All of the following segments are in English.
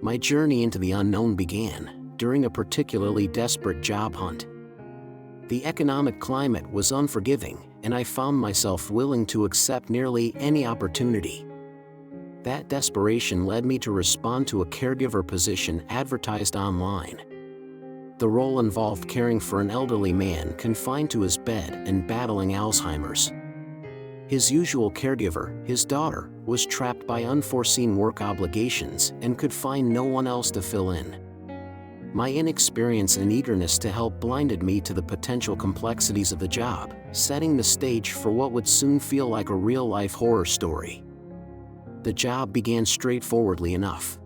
My journey into the unknown began during a particularly desperate job hunt. The economic climate was unforgiving, and I found myself willing to accept nearly any opportunity. That desperation led me to respond to a caregiver position advertised online. The role involved caring for an elderly man confined to his bed and battling Alzheimer's. His usual caregiver, his daughter, was trapped by unforeseen work obligations and could find no one else to fill in. My inexperience and eagerness to help blinded me to the potential complexities of the job, setting the stage for what would soon feel like a real-life horror story. The job began straightforwardly enough.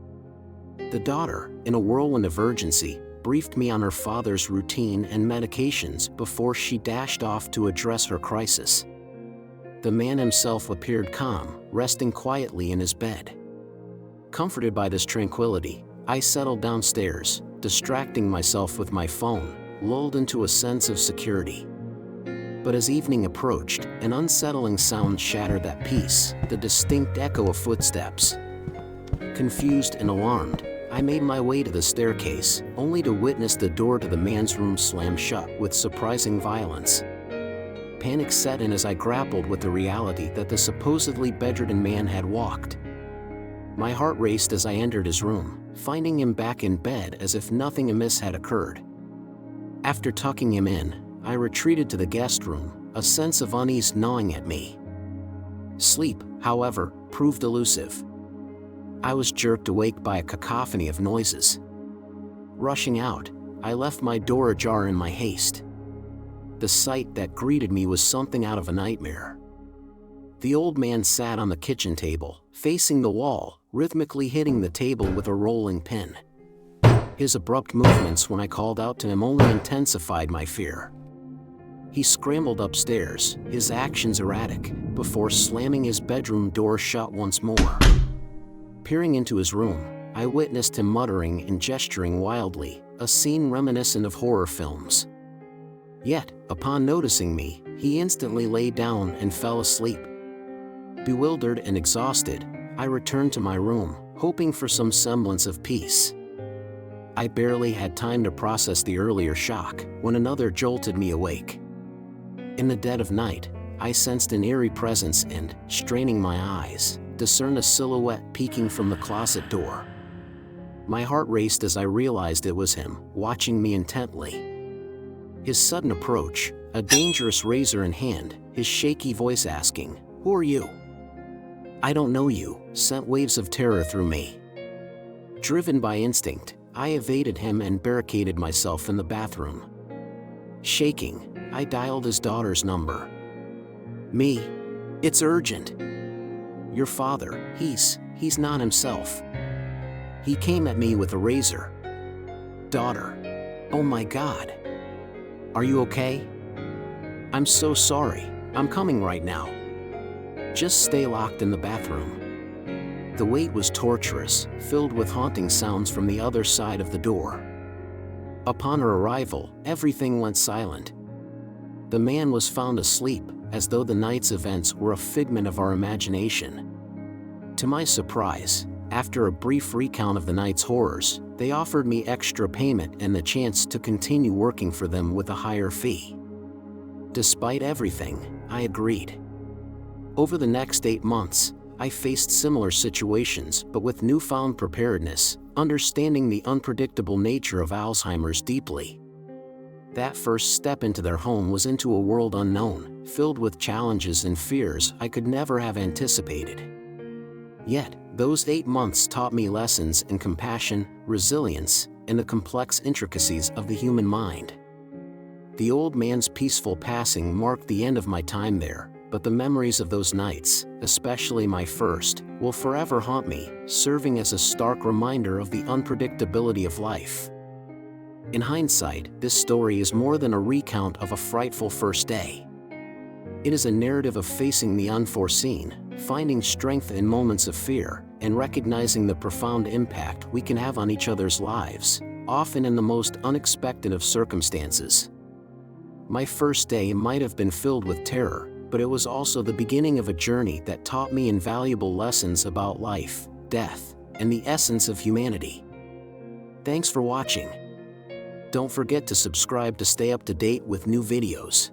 The daughter, in a whirlwind of urgency, briefed me on her father's routine and medications before she dashed off to address her crisis. The man himself appeared calm, resting quietly in his bed. Comforted by this tranquility, I settled downstairs, distracting myself with my phone, lulled into a sense of security. But as evening approached, an unsettling sound shattered that peace, the distinct echo of footsteps. Confused and alarmed, I made my way to the staircase, only to witness the door to the man's room slam shut with surprising violence. Panic set in as I grappled with the reality that the supposedly bedridden man had walked. My heart raced as I entered his room, finding him back in bed as if nothing amiss had occurred. After tucking him in, I retreated to the guest room, a sense of unease gnawing at me. Sleep, however, proved elusive. I was jerked awake by a cacophony of noises. Rushing out, I left my door ajar in my haste. The sight that greeted me was something out of a nightmare. The old man sat on the kitchen table, facing the wall, rhythmically hitting the table with a rolling pin. His abrupt movements when I called out to him only intensified my fear. He scrambled upstairs, his actions erratic, before slamming his bedroom door shut once more. Peering into his room, I witnessed him muttering and gesturing wildly, a scene reminiscent of horror films. Yet, upon noticing me, he instantly lay down and fell asleep. Bewildered and exhausted, I returned to my room, hoping for some semblance of peace. I barely had time to process the earlier shock when another jolted me awake. In the dead of night, I sensed an eerie presence and, straining my eyes, discerned a silhouette peeking from the closet door. My heart raced as I realized it was him, watching me intently. His sudden approach, a dangerous razor in hand, his shaky voice asking, "Who are you?" "I don't know you," sent waves of terror through me. Driven by instinct, I evaded him and barricaded myself in the bathroom. Shaking, I dialed his daughter's number. "Me? It's urgent. Your father, he's not himself. He came at me with a razor." "Daughter. Oh my God. Are you okay?" "I'm so sorry. I'm coming right now. Just stay locked in the bathroom." The wait was torturous, filled with haunting sounds from the other side of the door. Upon her arrival, everything went silent. The man was found asleep, as though the night's events were a figment of our imagination. To my surprise, after a brief recount of the night's horrors, they offered me extra payment and the chance to continue working for them with a higher fee. Despite everything, I agreed. Over the next 8 months, I faced similar situations but with newfound preparedness, understanding the unpredictable nature of Alzheimer's deeply. That first step into their home was into a world unknown, filled with challenges and fears I could never have anticipated. Yet, those 8 months taught me lessons in compassion, resilience, and the complex intricacies of the human mind. The old man's peaceful passing marked the end of my time there, but the memories of those nights, especially my first, will forever haunt me, serving as a stark reminder of the unpredictability of life. In hindsight, this story is more than a recount of a frightful first day. It is a narrative of facing the unforeseen, finding strength in moments of fear, and recognizing the profound impact we can have on each other's lives, often in the most unexpected of circumstances. My first day might have been filled with terror, but it was also the beginning of a journey that taught me invaluable lessons about life, death, and the essence of humanity. Thanks for watching. Don't forget to subscribe to stay up to date with new videos.